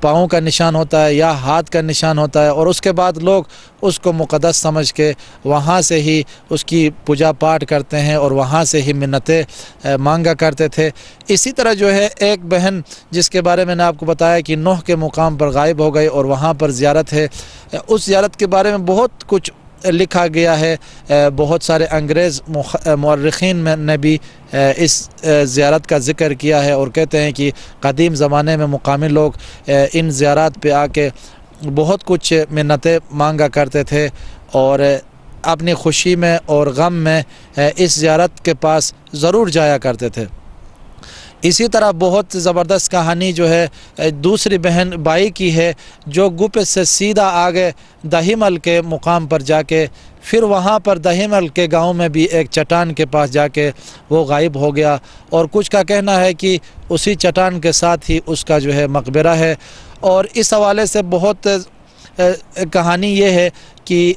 پاؤں کا نشان ہوتا ہے یا ہاتھ کا نشان ہوتا ہے، اور اس کے بعد لوگ اس کو مقدس سمجھ کے وہاں سے ہی اس کی پوجا پاٹ کرتے ہیں اور وہاں سے ہی منتیں مانگا کرتے تھے۔ اسی طرح جو ہے ایک بہن جس کے بارے میں نے آپ کو بتایا کہ نوح کے مقام پر غائب ہو گئی اور وہاں پر زیارت ہے، اس زیارت کے بارے میں بہت کچھ لکھا گیا ہے۔ بہت سارے انگریز مورخین نے بھی اس زیارت کا ذکر کیا ہے اور کہتے ہیں کہ قدیم زمانے میں مقامی لوگ ان زیارات پہ آ کے بہت کچھ منتیں مانگا کرتے تھے اور اپنی خوشی میں اور غم میں اس زیارت کے پاس ضرور جایا کرتے تھے۔ اسی طرح بہت زبردست کہانی جو ہے دوسری بہن بائی کی ہے، جو گپت سے سیدھا آگے دہیمل کے مقام پر جا کے پھر وہاں پر دہیمل کے گاؤں میں بھی ایک چٹان کے پاس جا کے وہ غائب ہو گیا، اور کچھ کا کہنا ہے کہ اسی چٹان کے ساتھ ہی اس کا جو ہے مقبرہ ہے۔ اور اس حوالے سے بہت کہانی یہ ہے کہ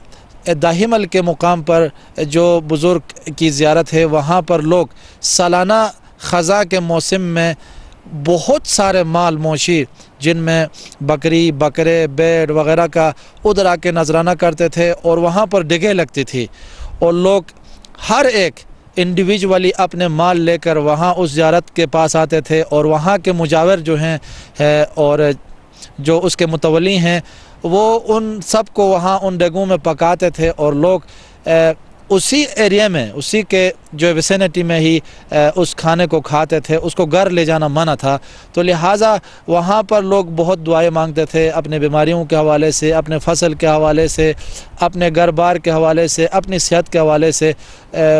دہیمل کے مقام پر جو بزرگ کی زیارت ہے، وہاں پر لوگ سالانہ خزاں کے موسم میں بہت سارے مال موشی جن میں بکری، بکرے، بیڑ وغیرہ کا ادھر آ کے نذرانہ کرتے تھے، اور وہاں پر ڈگے لگتی تھی، اور لوگ ہر ایک انڈیویجولی اپنے مال لے کر وہاں اس زیارت کے پاس آتے تھے، اور وہاں کے مجاور جو ہیں اور جو اس کے متولی ہیں وہ ان سب کو وہاں ان ڈگوں میں پکاتے تھے، اور لوگ اسی ایریا میں، اسی کے جو ویسینٹی میں ہی اس کھانے کو کھاتے تھے۔ اس کو گھر لے جانا منع تھا، تو لہٰذا وہاں پر لوگ بہت دعائیں مانگتے تھے اپنے بیماریوں کے حوالے سے، اپنے فصل کے حوالے سے، اپنے گھر بار کے حوالے سے، اپنی صحت کے حوالے سے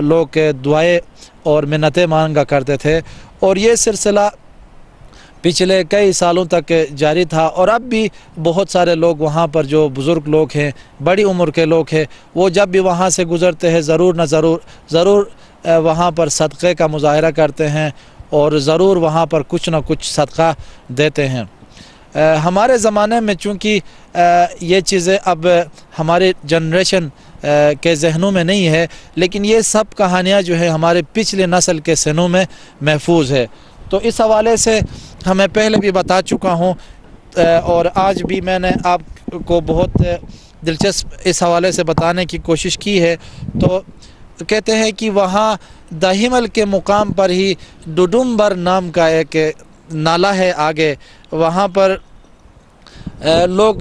لوگ دعائیں اور منتیں مانگا کرتے تھے، اور یہ سلسلہ پچھلے کئی سالوں تک جاری تھا۔ اور اب بھی بہت سارے لوگ وہاں پر جو بزرگ لوگ ہیں، بڑی عمر کے لوگ ہیں، وہ جب بھی وہاں سے گزرتے ہیں ضرور نہ ضرور وہاں پر صدقے کا مظاہرہ کرتے ہیں، اور ضرور وہاں پر کچھ نہ کچھ صدقہ دیتے ہیں۔ ہمارے زمانے میں چونکہ یہ چیزیں اب ہمارے جنریشن کے ذہنوں میں نہیں ہے، لیکن یہ سب کہانیاں جو ہے ہمارے پچھلے نسل کے ذہنوں میں محفوظ ہے۔ تو اس حوالے سے ہمیں پہلے بھی بتا چکا ہوں، اور آج بھی میں نے آپ کو بہت دلچسپ اس حوالے سے بتانے کی کوشش کی ہے۔ تو کہتے ہیں کہ وہاں دہیمل کے مقام پر ہی ڈڈمبر نام کا ایک نالہ ہے آگے، وہاں پر لوگ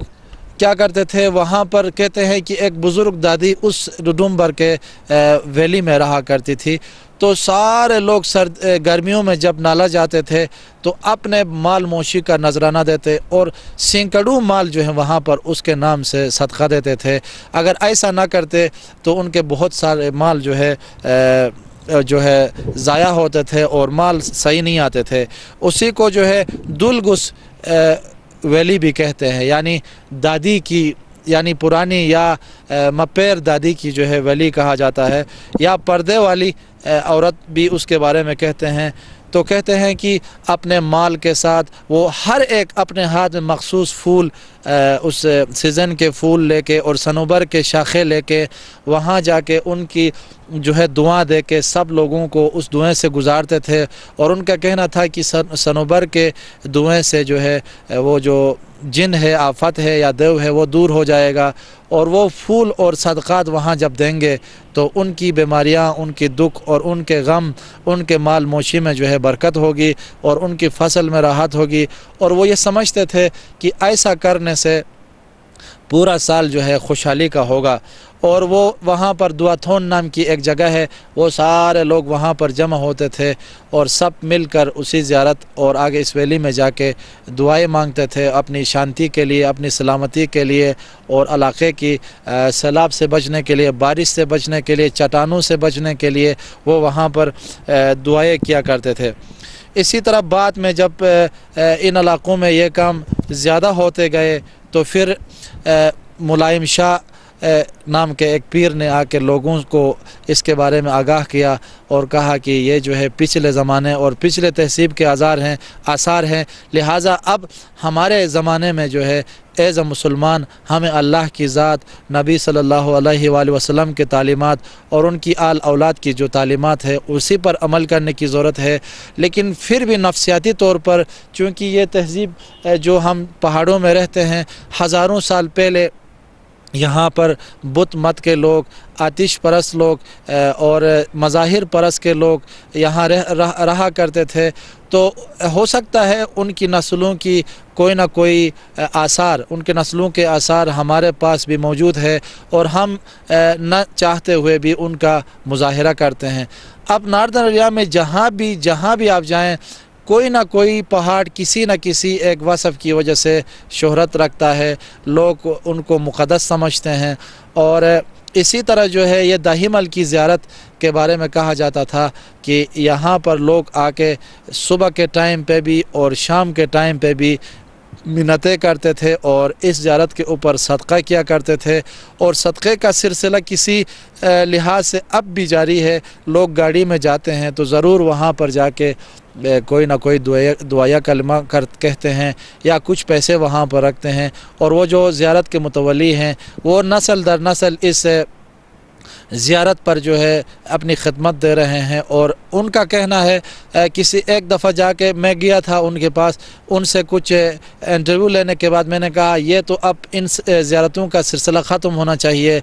کیا کرتے تھے، وہاں پر کہتے ہیں کہ ایک بزرگ دادی اس ڈڈمبر کے ویلی میں رہا کرتی تھی، تو سارے لوگ گرمیوں میں جب نالہ جاتے تھے تو اپنے مال موشی کا نذرانہ دیتے، اور سینکڑوں مال جو ہے وہاں پر اس کے نام سے صدقہ دیتے تھے۔ اگر ایسا نہ کرتے تو ان کے بہت سارے مال جو ہے ضائع ہوتے تھے اور مال صحیح نہیں آتے تھے۔ اسی کو جو ہے دلگس ویلی بھی کہتے ہیں، یعنی دادی کی، یعنی پرانی یا مپیر دادی کی جو ہے ویلی کہا جاتا ہے، یا پردے والی عورت بھی اس کے بارے میں کہتے ہیں۔ تو کہتے ہیں کہ اپنے مال کے ساتھ وہ ہر ایک اپنے ہاتھ میں مخصوص پھول، اس سیزن کے پھول لے کے اور صنوبر کے شاخیں لے کے وہاں جا کے ان کی جو ہے دعا دے کے سب لوگوں کو اس دعائیں سے گزارتے تھے، اور ان کا کہنا تھا کہ صنوبر کے دعائیں سے جو ہے وہ جو جن ہے، آفت ہے یا دیو ہے، وہ دور ہو جائے گا، اور وہ پھول اور صدقات وہاں جب دیں گے تو ان کی بیماریاں، ان کی دکھ اور ان کے غم، ان کے مال موشی میں جو ہے برکت ہوگی، اور ان کی فصل میں راحت ہوگی۔ اور وہ یہ سمجھتے تھے کہ ایسا کرنے سے پورا سال جو ہے خوشحالی کا ہوگا۔ اور وہ وہاں پر دواتھون نام کی ایک جگہ ہے، وہ سارے لوگ وہاں پر جمع ہوتے تھے اور سب مل کر اسی زیارت اور آگے اس ویلی میں جا کے دعائیں مانگتے تھے اپنی شانتی کے لیے، اپنی سلامتی کے لیے، اور علاقے کی سیلاب سے بچنے کے لیے، بارش سے بچنے کے لیے، چٹانوں سے بچنے کے لیے وہ وہاں پر دعائیں کیا کرتے تھے۔ اسی طرح بعد میں جب ان علاقوں میں یہ کام زیادہ ہوتے گئے تو پھر ملائم شاہ نام کے ایک پیر نے آ کے لوگوں کو اس کے بارے میں آگاہ کیا اور کہا کہ یہ جو ہے پچھلے زمانے اور پچھلے تہذیب کے آثار ہیں، لہٰذا اب ہمارے زمانے میں جو ہے ایز اے مسلمان ہمیں اللہ کی ذات، نبی صلی اللہ علیہ وآلہ وسلم کے تعلیمات اور ان کی آل اولاد کی جو تعلیمات ہے اسی پر عمل کرنے کی ضرورت ہے۔ لیکن پھر بھی نفسیاتی طور پر چونکہ یہ تہذیب جو ہم پہاڑوں میں رہتے ہیں، ہزاروں سال پہلے یہاں پر بت مت کے لوگ، آتش پرست لوگ اور مظاہر پرست کے لوگ یہاں رہا کرتے تھے، تو ہو سکتا ہے ان کی نسلوں کی کوئی نہ کوئی آثار، ان کے نسلوں کے آثار ہمارے پاس بھی موجود ہے اور ہم نہ چاہتے ہوئے بھی ان کا مظاہرہ کرتے ہیں۔ اب ناردرن ایریا میں جہاں بھی آپ جائیں، کوئی نہ کوئی پہاڑ کسی نہ کسی ایک وصف کی وجہ سے شہرت رکھتا ہے، لوگ ان کو مقدس سمجھتے ہیں۔ اور اسی طرح جو ہے یہ داہیمل کی زیارت کے بارے میں کہا جاتا تھا کہ یہاں پر لوگ آ کے صبح کے ٹائم پہ بھی اور شام کے ٹائم پہ بھی منتیں کرتے تھے اور اس زیارت کے اوپر صدقہ کیا کرتے تھے، اور صدقے کا سلسلہ کسی لحاظ سے اب بھی جاری ہے۔ لوگ گاڑی میں جاتے ہیں تو ضرور وہاں پر جا کے کوئی نہ کوئی دعائیہ کلمہ کہتے ہیں یا کچھ پیسے وہاں پر رکھتے ہیں، اور وہ جو زیارت کے متولی ہیں وہ نسل در نسل اس زیارت پر جو ہے اپنی خدمت دے رہے ہیں۔ اور ان کا کہنا ہے، کسی ایک دفعہ جا کے میں گیا تھا ان کے پاس، ان سے کچھ انٹرویو لینے کے بعد میں نے کہا یہ تو اب ان زیارتوں کا سلسلہ ختم ہونا چاہیے،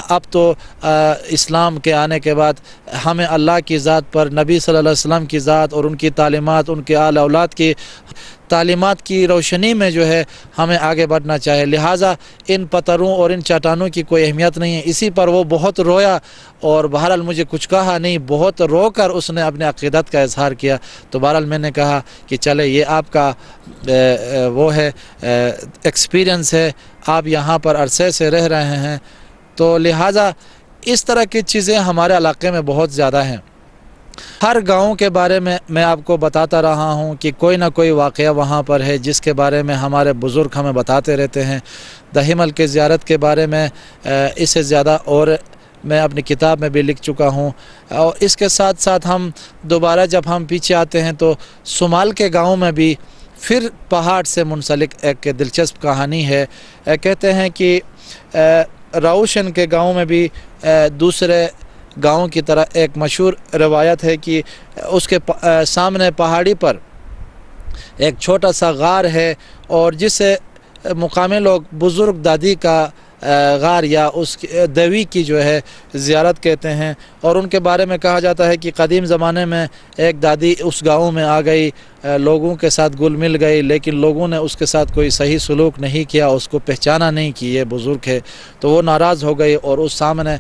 اب تو اسلام کے آنے کے بعد ہمیں اللہ کی ذات پر، نبی صلی اللہ علیہ وسلم کی ذات اور ان کی تعلیمات، ان کے آل اولاد کی تعلیمات کی روشنی میں جو ہے ہمیں آگے بڑھنا چاہیے، لہٰذا ان پتھروں اور ان چٹانوں کی کوئی اہمیت نہیں ہے۔ اسی پر وہ بہت رویا اور بہرحال مجھے کچھ کہا نہیں، بہت رو کر اس نے اپنے عقیدت کا اظہار کیا۔ تو بہرحال میں نے کہا کہ چلے یہ آپ کا وہ ہے ایکسپیرینس ہے، آپ یہاں پر عرصے سے رہ رہے ہیں، تو لہٰذا اس طرح کی چیزیں ہمارے علاقے میں بہت زیادہ ہیں۔ ہر گاؤں کے بارے میں آپ کو بتاتا رہا ہوں کہ کوئی نہ کوئی واقعہ وہاں پر ہے جس کے بارے میں ہمارے بزرگ ہمیں بتاتے رہتے ہیں۔ داہیمل کے زیارت کے بارے میں اس سے زیادہ اور میں اپنی کتاب میں بھی لکھ چکا ہوں، اور اس کے ساتھ ساتھ ہم دوبارہ جب ہم پیچھے آتے ہیں تو سمال کے گاؤں میں بھی پھر پہاڑ سے منسلک ایک دلچسپ کہانی ہے۔ کہتے ہیں کہ راؤشن کے گاؤں میں بھی دوسرے گاؤں کی طرح ایک مشہور روایت ہے کہ اس کے سامنے پہاڑی پر ایک چھوٹا سا غار ہے، اور جسے مقامی لوگ بزرگ دادی کا غار یا اس دیوی کی جو ہے زیارت کہتے ہیں۔ اور ان کے بارے میں کہا جاتا ہے کہ قدیم زمانے میں ایک دادی اس گاؤں میں آ گئی، لوگوں کے ساتھ گل مل گئی، لیکن لوگوں نے اس کے ساتھ کوئی صحیح سلوک نہیں کیا، اس کو پہچانا نہیں کہ یہ بزرگ ہے، تو وہ ناراض ہو گئی اور اس سامنے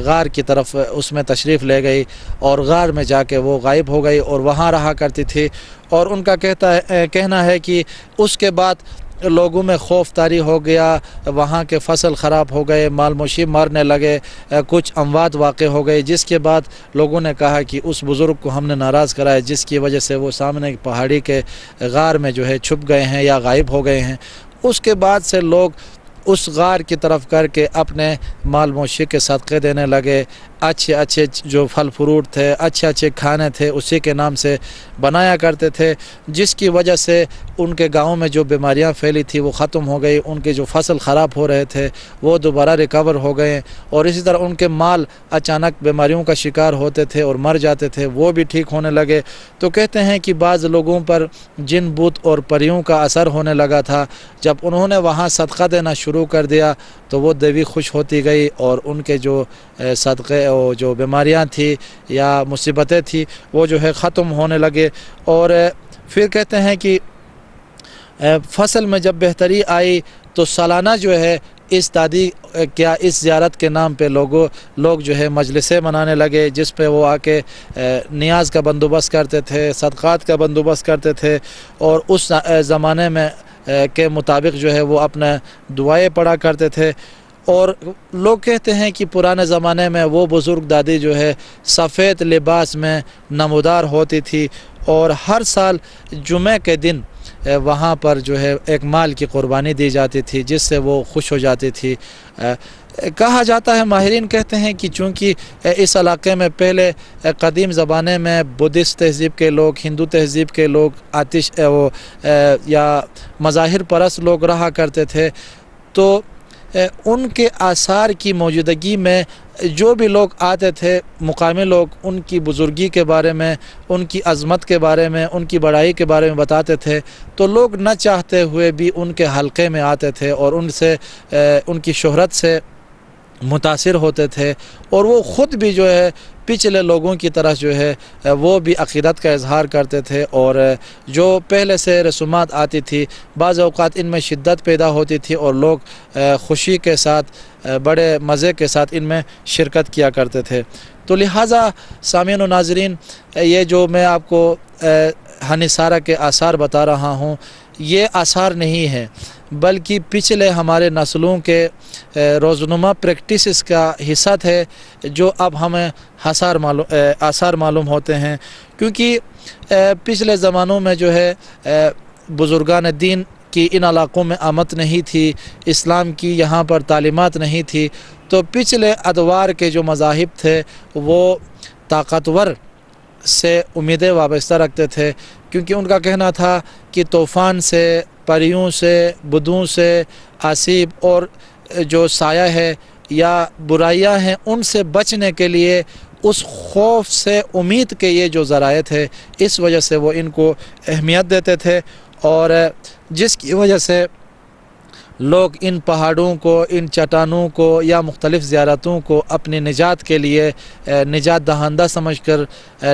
غار کی طرف اس میں تشریف لے گئی، اور غار میں جا کے وہ غائب ہو گئی اور وہاں رہا کرتی تھی۔ اور ان کا کہنا ہے کہ اس کے بعد لوگوں میں خوف طاری ہو گیا، وہاں کے فصل خراب ہو گئے، مال مویشی مرنے لگے، کچھ اموات واقع ہو گئی، جس کے بعد لوگوں نے کہا کہ اس بزرگ کو ہم نے ناراض کرایا، جس کی وجہ سے وہ سامنے پہاڑی کے غار میں جو ہے چھپ گئے ہیں یا غائب ہو گئے ہیں۔ اس کے بعد سے لوگ اس غار کی طرف کر کے اپنے مال مویشی کے صدقے دینے لگے، اچھے اچھے جو پھل فروٹ تھے، اچھے اچھے کھانے تھے، اسی کے نام سے بنایا کرتے تھے، جس کی وجہ سے ان کے گاؤں میں جو بیماریاں پھیلی تھی وہ ختم ہو گئی، ان کے جو فصل خراب ہو رہے تھے وہ دوبارہ ریکور ہو گئے، اور اسی طرح ان کے مال اچانک بیماریوں کا شکار ہوتے تھے اور مر جاتے تھے وہ بھی ٹھیک ہونے لگے۔ تو کہتے ہیں کہ بعض لوگوں پر جن بت اور پریوں کا اثر ہونے لگا تھا، جب انہوں نے وہاں صدقہ دینا شروع کر دیا تو وہ دیوی خوش ہوتی گئی، اور ان کے جو صدقے اور جو بیماریاں تھیں یا مصیبتیں تھیں وہ جو ہے ختم ہونے لگے۔ اور پھر کہتے ہیں کہ فصل میں جب بہتری آئی تو سالانہ جو ہے اس دادی کیا اس زیارت کے نام پہ لوگ جو ہے مجلسیں منانے لگے، جس پہ وہ آ کے نیاز کا بندوبست کرتے تھے، صدقات کا بندوبست کرتے تھے، اور اس زمانے میں کے مطابق جو ہے وہ اپنے دعائیں پڑھا کرتے تھے۔ اور لوگ کہتے ہیں کہ پرانے زمانے میں وہ بزرگ دادی جو ہے سفید لباس میں نمودار ہوتی تھی، اور ہر سال جمعہ کے دن وہاں پر جو ہے ایک مال کی قربانی دی جاتی تھی جس سے وہ خوش ہو جاتی تھی۔ کہا جاتا ہے، ماہرین کہتے ہیں کہ چونکہ اس علاقے میں پہلے قدیم زمانے میں بدھسٹ تہذیب کے لوگ، ہندو تہذیب کے لوگ، یا مظاہر پرست لوگ رہا کرتے تھے، تو ان کے آثار کی موجودگی میں جو بھی لوگ آتے تھے، مقامی لوگ، ان کی بزرگی کے بارے میں، ان کی عظمت کے بارے میں، ان کی بڑائی کے بارے میں بتاتے تھے، تو لوگ نہ چاہتے ہوئے بھی ان کے حلقے میں آتے تھے اور ان کی شہرت سے متاثر ہوتے تھے، اور وہ خود بھی جو ہے پچھلے لوگوں کی طرح جو ہے وہ بھی عقیدت کا اظہار کرتے تھے، اور جو پہلے سے رسومات آتی تھی بعض اوقات ان میں شدت پیدا ہوتی تھی اور لوگ خوشی کے ساتھ، بڑے مزے کے ساتھ ان میں شرکت کیا کرتے تھے۔ تو لہٰذا سامعین و ناظرین، یہ جو میں آپ کو حنصارہ کے آثار بتا رہا ہوں، یہ آثار نہیں ہیں، بلکہ پچھلے ہمارے نسلوں کے روزنما پریکٹسز کا حصہ تھے، جو اب ہمیں آثار معلوم ہوتے ہیں، کیونکہ پچھلے زمانوں میں جو ہے بزرگان دین کی ان علاقوں میں آمد نہیں تھی، اسلام کی یہاں پر تعلیمات نہیں تھی، تو پچھلے ادوار کے جو مذاہب تھے وہ طاقتور سے امیدیں وابستہ رکھتے تھے، کیونکہ ان کا کہنا تھا کہ طوفان سے، پریوں سے، بدھوں سے، آسیب اور جو سایہ ہے یا برائیاں ہیں ان سے بچنے کے لیے اس خوف سے امید کے یہ جو ذرائع تھے، اس وجہ سے وہ ان کو اہمیت دیتے تھے، اور جس کی وجہ سے لوگ ان پہاڑوں کو، ان چٹانوں کو یا مختلف زیارتوں کو اپنی نجات کے لیے نجات دہندہ سمجھ کر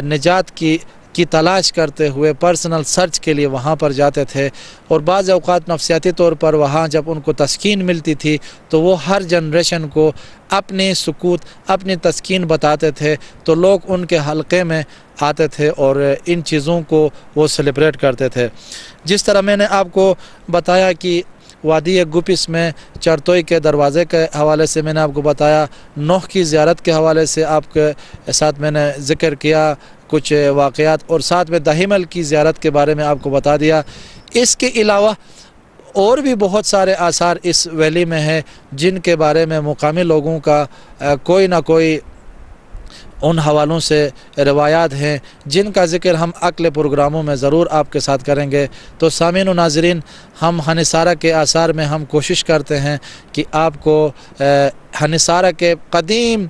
نجات کی تلاش کرتے ہوئے پرسنل سرچ کے لیے وہاں پر جاتے تھے، اور بعض اوقات نفسیاتی طور پر وہاں جب ان کو تسکین ملتی تھی تو وہ ہر جنریشن کو اپنی سکوت، اپنی تسکین بتاتے تھے، تو لوگ ان کے حلقے میں آتے تھے اور ان چیزوں کو وہ سیلیبریٹ کرتے تھے۔ جس طرح میں نے آپ کو بتایا کہ وادی گپس میں چرتوئی کے دروازے کے حوالے سے میں نے آپ کو بتایا، نوح کی زیارت کے حوالے سے آپ کے ساتھ میں نے ذکر کیا کچھ واقعات، اور ساتھ میں دہیمل کی زیارت کے بارے میں آپ کو بتا دیا۔ اس کے علاوہ اور بھی بہت سارے آثار اس ویلی میں ہیں جن کے بارے میں مقامی لوگوں کا کوئی نہ کوئی ان حوالوں سے روایات ہیں جن کا ذکر ہم اگلے پروگراموں میں ضرور آپ کے ساتھ کریں گے۔ تو سامعین و ناظرین، ہم حنصارہ کے آثار میں ہم کوشش کرتے ہیں کہ آپ کو حنصارہ کے قدیم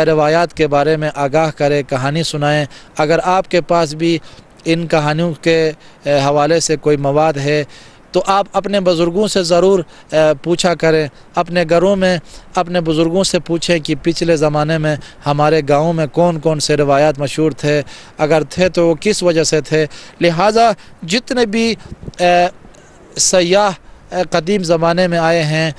روایات کے بارے میں آگاہ کریں، کہانی سنائیں۔ اگر آپ کے پاس بھی ان کہانیوں کے حوالے سے کوئی مواد ہے تو آپ اپنے بزرگوں سے ضرور پوچھا کریں، اپنے گھروں میں اپنے بزرگوں سے پوچھیں کہ پچھلے زمانے میں ہمارے گاؤں میں کون کون سے روایات مشہور تھے، اگر تھے تو وہ کس وجہ سے تھے۔ لہٰذا جتنے بھی سیاح قدیم زمانے میں آئے ہیں،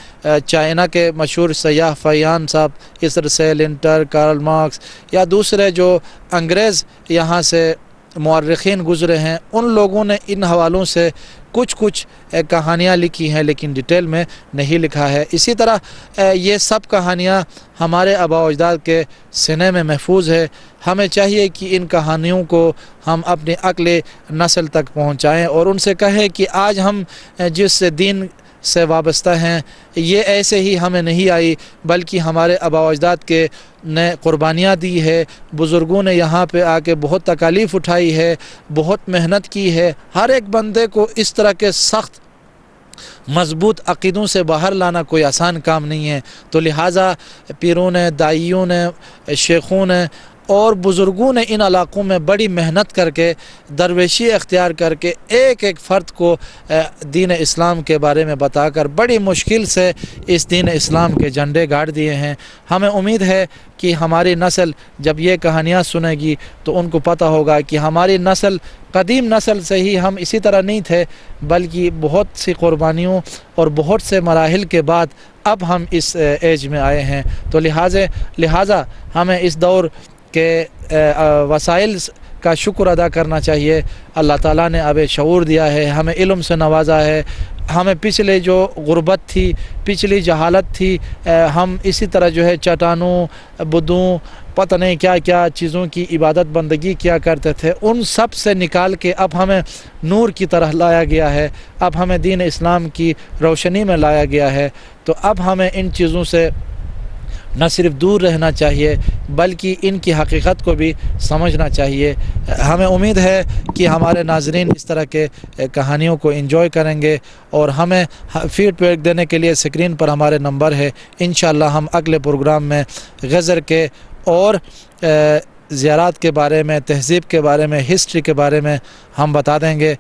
چائنا کے مشہور سیاح فیان صاحب، اسر سے لنٹر، کارل مارکس یا دوسرے جو انگریز یہاں سے مورخین گزرے ہیں، ان لوگوں نے ان حوالوں سے کچھ کہانیاں لکھی ہیں، لیکن ڈیٹیل میں نہیں لکھا ہے۔ اسی طرح یہ سب کہانیاں ہمارے آباء و اجداد کے سینے میں محفوظ ہے۔ ہمیں چاہیے کہ ان کہانیوں کو ہم اپنی اگلی نسل تک پہنچائیں اور ان سے کہیں کہ آج ہم جس دین سے وابستہ ہیں یہ ایسے ہی ہمیں نہیں آئی، بلکہ ہمارے آباء و اجداد کے نے قربانیاں دی ہے، بزرگوں نے یہاں پہ آ کے بہت تکالیف اٹھائی ہے، بہت محنت کی ہے۔ ہر ایک بندے کو اس طرح کے سخت مضبوط عقیدوں سے باہر لانا کوئی آسان کام نہیں ہے، تو لہٰذا پیروں نے، دائیوں نے، شیخوں نے اور بزرگوں نے ان علاقوں میں بڑی محنت کر کے، درویشی اختیار کر کے ایک ایک فرد کو دین اسلام کے بارے میں بتا کر بڑی مشکل سے اس دین اسلام کے جھنڈے گاڑ دیے ہیں۔ ہمیں امید ہے کہ ہماری نسل جب یہ کہانیاں سنے گی تو ان کو پتہ ہوگا کہ ہماری نسل، قدیم نسل سے ہی ہم اسی طرح نہیں تھے، بلکہ بہت سی قربانیوں اور بہت سے مراحل کے بعد اب ہم اس ایج میں آئے ہیں۔ تو لہٰذا ہمیں اس دور کے وسائل کا شکر ادا کرنا چاہیے۔ اللہ تعالیٰ نے اب شعور دیا ہے، ہمیں علم سے نوازا ہے، ہمیں پچھلے جو غربت تھی، پچھلی جہالت تھی، ہم اسی طرح جو ہے چٹانوں، بدھوں، پتہ نہیں کیا کیا چیزوں کی عبادت بندگی کیا کرتے تھے، ان سب سے نکال کے اب ہمیں نور کی طرح لایا گیا ہے، اب ہمیں دین اسلام کی روشنی میں لایا گیا ہے۔ تو اب ہمیں ان چیزوں سے نہ صرف دور رہنا چاہیے بلکہ ان کی حقیقت کو بھی سمجھنا چاہیے۔ ہمیں امید ہے کہ ہمارے ناظرین اس طرح کے کہانیوں کو انجوائے کریں گے، اور ہمیں فیڈ بیک دینے کے لیے اسکرین پر ہمارے نمبر ہے۔ انشاءاللہ ہم اگلے پروگرام میں غزر کے اور زیارات کے بارے میں، تہذیب کے بارے میں، ہسٹری کے بارے میں ہم بتا دیں گے۔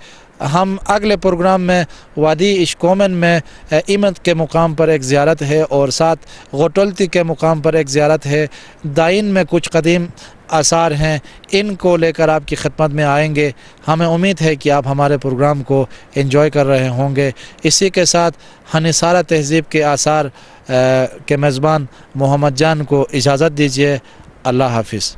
ہم اگلے پروگرام میں وادی اشکومن میں ایمت کے مقام پر ایک زیارت ہے، اور ساتھ غوٹولتی کے مقام پر ایک زیارت ہے۔ دائن میں کچھ قدیم آثار ہیں، ان کو لے کر آپ کی خدمت میں آئیں گے۔ ہمیں امید ہے کہ آپ ہمارے پروگرام کو انجوائے کر رہے ہوں گے۔ اسی کے ساتھ حنصارہ تہذیب کے آثار کے میزبان محمد جان کو اجازت دیجیے۔ اللہ حافظ۔